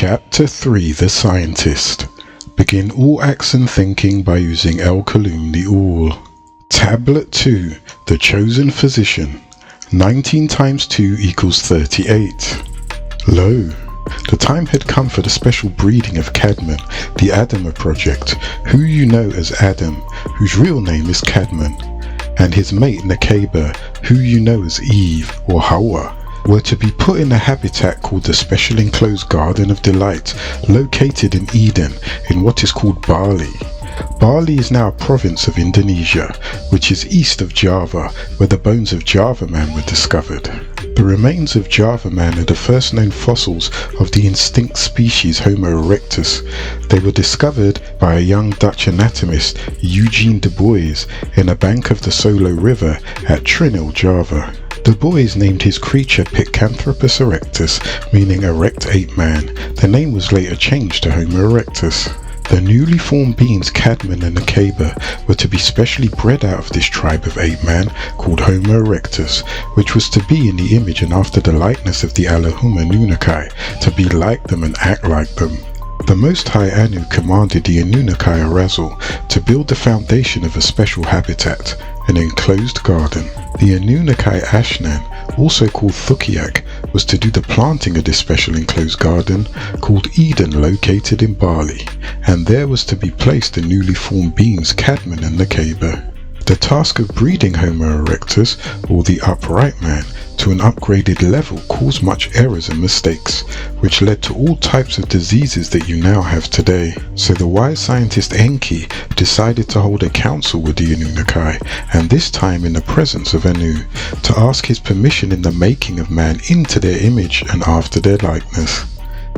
Chapter 3 The Scientist. Begin all acts and thinking by using Al-Kalum All. Tablet 2 The Chosen Physician. 19 times 2 equals 38. Lo, the time had come for the special breeding of Cadman, the Adama project, who you know as Adam, whose real name is Cadman, and his mate Nakeba, who you know as Eve or Hawa, were to be put in a habitat called the Special Enclosed Garden of Delight, located in Eden, in what is called Bali. Bali is now a province of Indonesia, which is east of Java, where the bones of Java Man were discovered. The remains of Java Man are the first known fossils of the extinct species Homo erectus. They were discovered by a young Dutch anatomist, Eugene Du Bois, in a bank of the Solo River at Trinil, Java. Du Bois named his creature Pithecanthropus erectus, meaning erect ape man. The name was later changed to Homo erectus. The newly formed beings Cadman and Nakeba were to be specially bred out of this tribe of ape man called Homo erectus, which was to be in the image and after the likeness of the Elohim Anunnaki, to be like them and act like them. The Most High Anu commanded the Anunnaki Arazal to build the foundation of a special habitat, an enclosed garden. The Anunnaki Ashnan, also called Thukiak, was to do the planting of this special enclosed garden called Eden, located in Bali, and there was to be placed the newly formed beings Cadman and Nakeba. The task of breeding Homo erectus, or the upright man, to an upgraded level caused much errors and mistakes, which led to all types of diseases that you now have today. So the wise scientist Enki decided to hold a council with the Anunnaki, and this time in the presence of Anu, to ask his permission in the making of man into their image and after their likeness.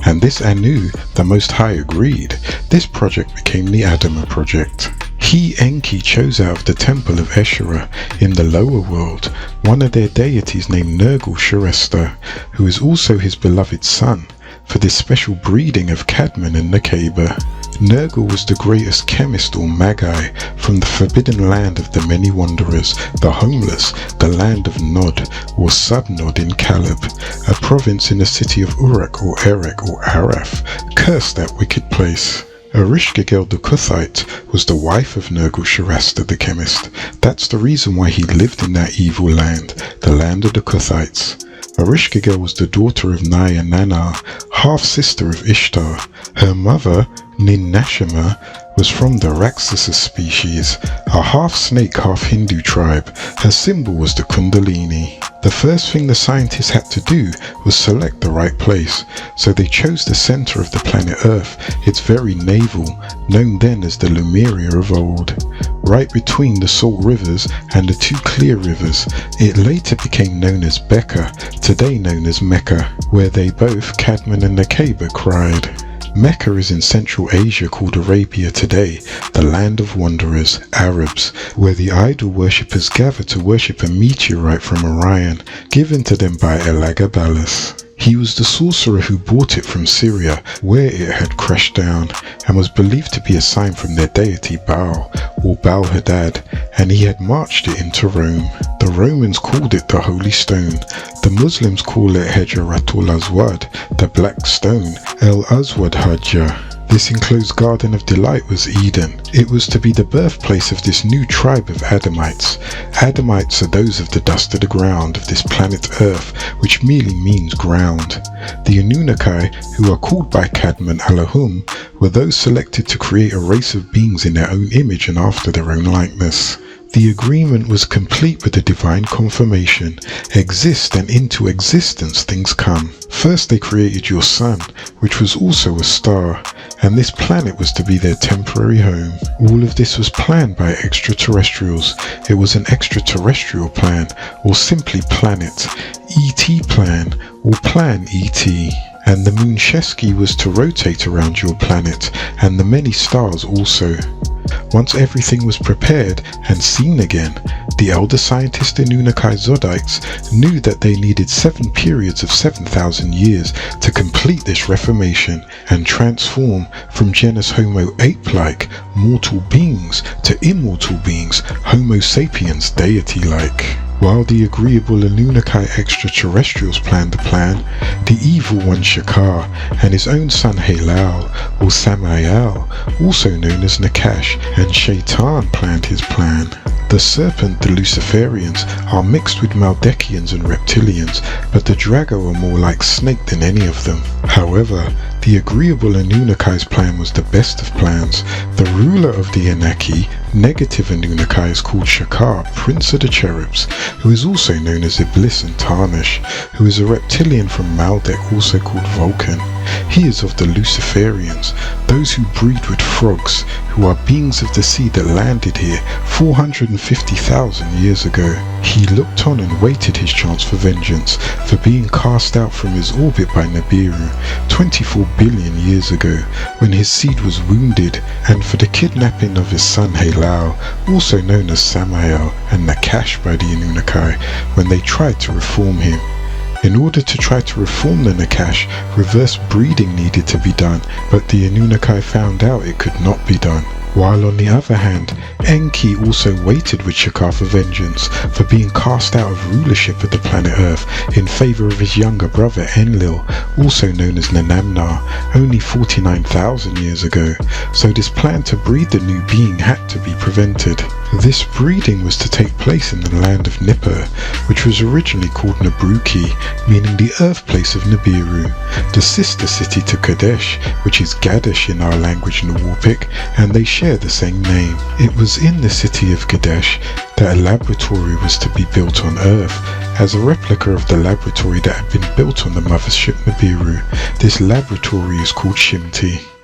And this Anu, the Most High, agreed. This project became the Adama project. He, Enki, chose out of the temple of Eshera in the lower world one of their deities named Nergal-Shrestha, who is also his beloved son, for this special breeding of Cadman and Nakeba. Nergal was the greatest chemist or magi from the forbidden land of the many wanderers, the homeless, the land of Nod or Sub-Nod in Caleb, a province in the city of Uruk or Erech or Araf. Curse that wicked place. Ereshkigal the Cuthite was the wife of Nergal-Shrestha the chemist. That's the reason why he lived in that evil land, the land of the Cuthites. Ereshkigal was the daughter of Naya-Nana, half-sister of Ishtar. Her mother, Nin-Nashima, was from the Raksasa species, a half-snake, half-Hindu tribe. Her symbol was the Kundalini. The first thing the scientists had to do was select the right place, so they chose the center of the planet Earth, its very navel, known then as the Lemuria of old. Right between the salt rivers and the two clear rivers, it later became known as Becca, today known as Mecca, where they both, Cadman and Nakeba, cried. Mecca is in Central Asia, called Arabia today, the land of wanderers, Arabs, where the idol worshippers gather to worship a meteorite from Orion, given to them by Elagabalus. He was the sorcerer who brought it from Syria, where it had crashed down, and was believed to be a sign from their deity Baal, or Baal-Hadad, and he had marched it into Rome. The Romans called it the Holy Stone. The Muslims call it Hajaratul Aswad, the Black Stone, El-Aswad Hajjah. This enclosed garden of delight was Eden. It was to be the birthplace of this new tribe of Adamites. Adamites are those of the dust of the ground of this planet Earth, which merely means ground. The Anunnaki, who are called by Cadman Elohim, were those selected to create a race of beings in their own image and after their own likeness. The agreement was complete with the divine confirmation. Exist and into existence things come. First they created your sun, which was also a star, and this planet was to be their temporary home. All of this was planned by extraterrestrials. It was an extraterrestrial plan, or simply planet, ET plan, or plan ET. And the moon Shesky was to rotate around your planet, and the many stars also. Once everything was prepared and seen again, the elder scientist Anunnaki Zodites knew that they needed 7 periods of 7,000 years to complete this reformation and transform from genus Homo ape-like, mortal beings, to immortal beings, Homo sapiens deity-like. While the agreeable Anunnaki extraterrestrials planned the plan, the evil one Shakar and his own son Halal, or Samael, also known as Nakash, and Shaitan planned his plan. The serpent, the Luciferians, are mixed with Maldekians and reptilians, but the Drago are more like snake than any of them. However, the agreeable Anunnaki's plan was the best of plans. The ruler of the Anunnaki, negative Anunnaki, is called Shakar, Prince of the Cherubs, who is also known as Iblis and Tarnish, who is a reptilian from Maldek, also called Vulcan. He is of the Luciferians, those who breed with frogs, who are beings of the sea that landed here 450,000 years ago. He looked on and waited his chance for vengeance, for being cast out from his orbit by Nibiru 24 billion years ago, when his seed was wounded, and for the kidnapping of his son Halal, also known as Samael and Nakash by the Anunnaki, when they tried to reform him. In order to try to reform the Nakash, reverse breeding needed to be done, but the Anunnaki found out it could not be done. While on the other hand, Enki also waited with Shakar for vengeance, for being cast out of rulership of the planet Earth in favour of his younger brother Enlil, also known as Nanamnar, only 49,000 years ago, so this plan to breed the new being had to be prevented. This breeding was to take place in the land of Nippur, which was originally called Nabruki, meaning the birthplace of Nibiru, the sister city to Kadesh, which is Gadesh in our language Nawarpik, and they share the same name. It was in the city of Kadesh that a laboratory was to be built on Earth, as a replica of the laboratory that had been built on the mothership Nibiru. This laboratory is called Shimti.